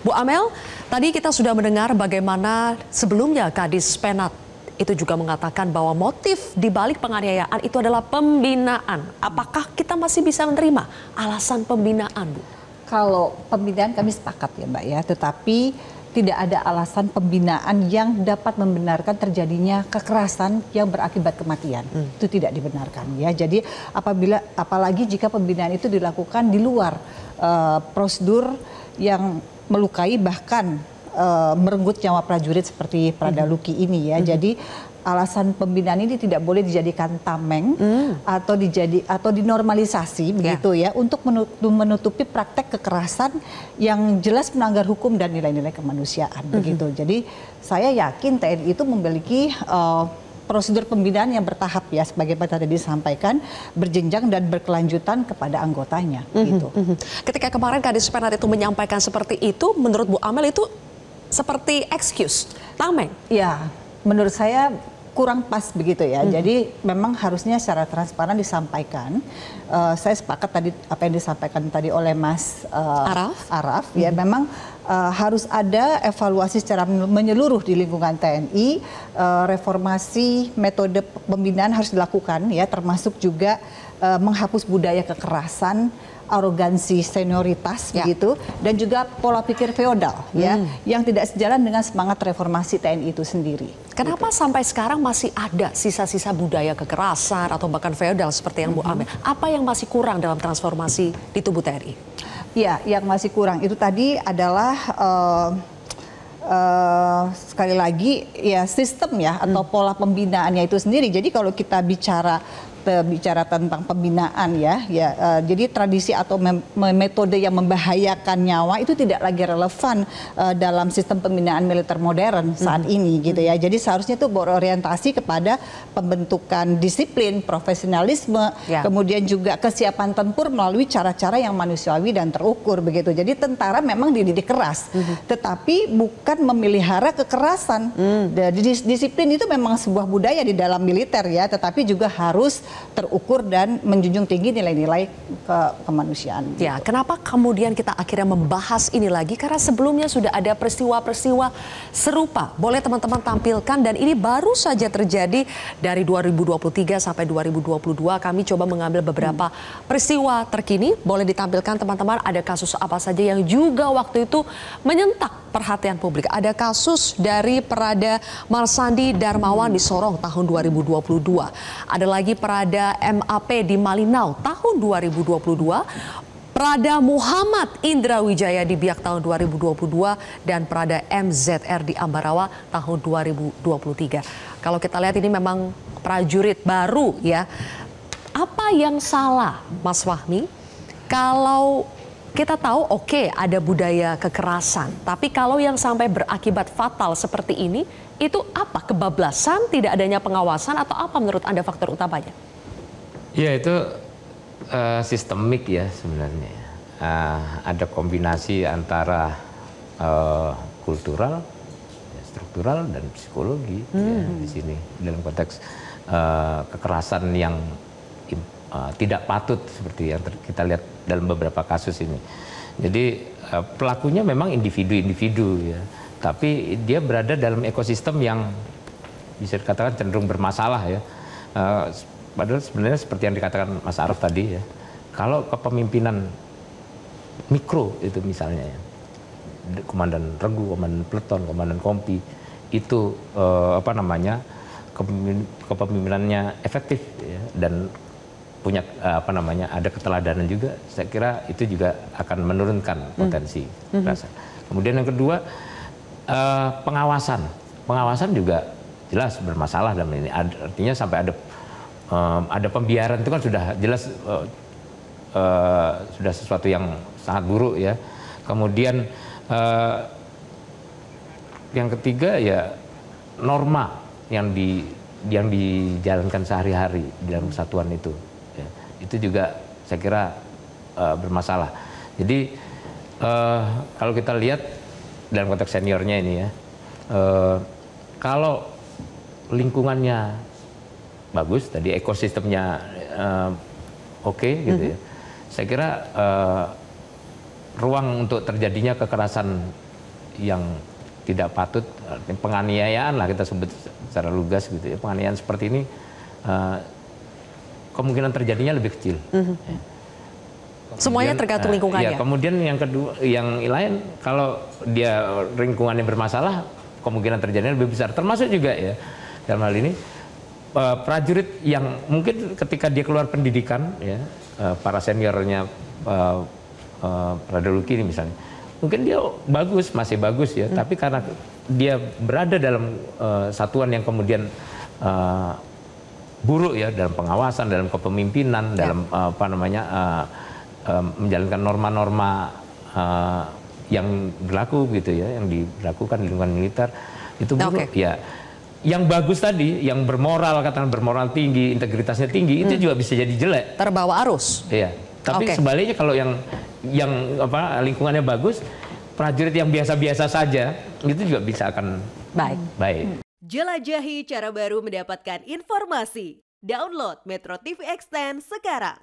Bu Amel, tadi kita sudah mendengar bagaimana sebelumnya Kadis Penat itu juga mengatakan bahwa motif dibalik penganiayaan itu adalah pembinaan. Apakah kita masih bisa menerima alasan pembinaan, Bu? Kalau pembinaan kami sepakat ya Mbak ya, tetapi tidak ada alasan pembinaan yang dapat membenarkan terjadinya kekerasan yang berakibat kematian. Itu tidak dibenarkan ya. Jadi apalagi jika pembinaan itu dilakukan di luar prosedur yang melukai bahkan merenggut nyawa prajurit seperti Prada Luki ini ya. Jadi alasan pembinaan ini tidak boleh dijadikan tameng atau dinormalisasi begitu ya untuk menutupi praktek kekerasan yang jelas melanggar hukum dan nilai-nilai kemanusiaan begitu. Jadi saya yakin TNI itu memiliki prosedur pembinaan yang bertahap ya, sebagaimana tadi disampaikan, berjenjang dan berkelanjutan kepada anggotanya gitu. Ketika kemarin Kadis Penat itu menyampaikan seperti itu, menurut Bu Amel itu seperti excuse, tameng? Ya, menurut saya kurang pas begitu ya. Jadi memang harusnya secara transparan disampaikan. Saya sepakat tadi apa yang disampaikan tadi oleh Mas Araf. Ya memang harus ada evaluasi secara menyeluruh di lingkungan TNI. Reformasi metode pembinaan harus dilakukan ya, termasuk juga menghapus budaya kekerasan, arogansi senioritas begitu, dan juga pola pikir feodal ya yang tidak sejalan dengan semangat reformasi TNI itu sendiri. Kenapa sampai sekarang masih ada sisa-sisa budaya kekerasan atau bahkan feodal seperti yang Bu Amel? Apa yang masih kurang dalam transformasi di tubuh TNI? Ya, yang masih kurang itu tadi adalah sekali lagi ya sistem ya atau pola pembinaannya itu sendiri. Jadi kalau kita bicara tentang pembinaan ya, jadi tradisi atau metode yang membahayakan nyawa itu tidak lagi relevan dalam sistem pembinaan militer modern saat ini gitu ya. Jadi seharusnya itu berorientasi kepada pembentukan disiplin, profesionalisme, kemudian juga kesiapan tempur melalui cara-cara yang manusiawi dan terukur begitu. Jadi tentara memang dididik keras, tetapi bukan memelihara kekerasan. Disiplin itu memang sebuah budaya di dalam militer ya, tetapi juga harus terukur dan menjunjung tinggi nilai-nilai kemanusiaan. Ya, kenapa kemudian kita akhirnya membahas ini lagi? Karena sebelumnya sudah ada peristiwa-peristiwa serupa. Boleh teman-teman tampilkan, dan ini baru saja terjadi dari 2023 sampai 2022. Kami coba mengambil beberapa peristiwa terkini. Boleh ditampilkan teman-teman, ada kasus apa saja yang juga waktu itu menyentak perhatian publik. Ada kasus dari Prada Marsandi Darmawan di Sorong tahun 2022. Ada lagi Prada MAP di Malinau tahun 2022. Prada Muhammad Indra Wijaya di Biak tahun 2022 dan Prada MZR di Ambarawa tahun 2023. Kalau kita lihat ini memang prajurit baru ya. Apa yang salah, Mas Fahmi? Kalau kita tahu oke, ada budaya kekerasan, tapi kalau yang sampai berakibat fatal seperti ini, itu apa? Kebablasan, tidak adanya pengawasan, atau apa menurut Anda faktor utamanya? Ya, itu sistemik ya sebenarnya. Ada kombinasi antara kultural, struktural, dan psikologi ya, di sini dalam konteks kekerasan yang tidak patut seperti yang kita lihat dalam beberapa kasus ini. Jadi pelakunya memang individu-individu ya, tapi dia berada dalam ekosistem yang bisa dikatakan cenderung bermasalah ya. Padahal sebenarnya seperti yang dikatakan Mas Araf tadi ya, kalau kepemimpinan mikro itu misalnya ya, komandan regu, komandan peleton, komandan kompi itu kepemimpinannya efektif ya, dan punya ada keteladanan juga, saya kira itu juga akan menurunkan potensi kekerasan. Kemudian yang kedua, pengawasan juga jelas bermasalah dalam ini. Artinya sampai ada pembiaran itu kan sudah jelas sudah sesuatu yang sangat buruk ya. Kemudian yang ketiga ya norma yang dijalankan sehari-hari di dalam kesatuan itu. Itu juga saya kira bermasalah. Jadi kalau kita lihat dalam konteks seniornya ini ya, kalau lingkungannya bagus, tadi ekosistemnya oke gitu ya, saya kira ruang untuk terjadinya kekerasan yang tidak patut, penganiayaan lah kita sebut secara lugas gitu ya, penganiayaan seperti ini kemungkinan terjadinya lebih kecil. Ya. Semuanya tergantung lingkungannya. Ya, kemudian yang kedua, yang lain kalau dia lingkungannya bermasalah, kemungkinan terjadinya lebih besar. Termasuk juga ya dalam hal ini prajurit yang mungkin ketika dia keluar pendidikan, ya para seniornya Praduluki ini misalnya, mungkin dia bagus, masih bagus ya, tapi karena dia berada dalam satuan yang kemudian buruk ya dalam pengawasan, dalam kepemimpinan, dalam apa namanya menjalankan norma-norma yang berlaku gitu ya, yang dilakukan di lingkungan militer itu buruk ya. Yang bagus tadi, yang bermoral, katakan bermoral tinggi, integritasnya tinggi, itu juga bisa jadi jelek. Terbawa arus. Iya. Tapi sebaliknya kalau yang apa lingkungannya bagus, prajurit yang biasa-biasa saja itu juga bisa akan baik. Jelajahi cara baru mendapatkan informasi. Download Metro TV Extend sekarang.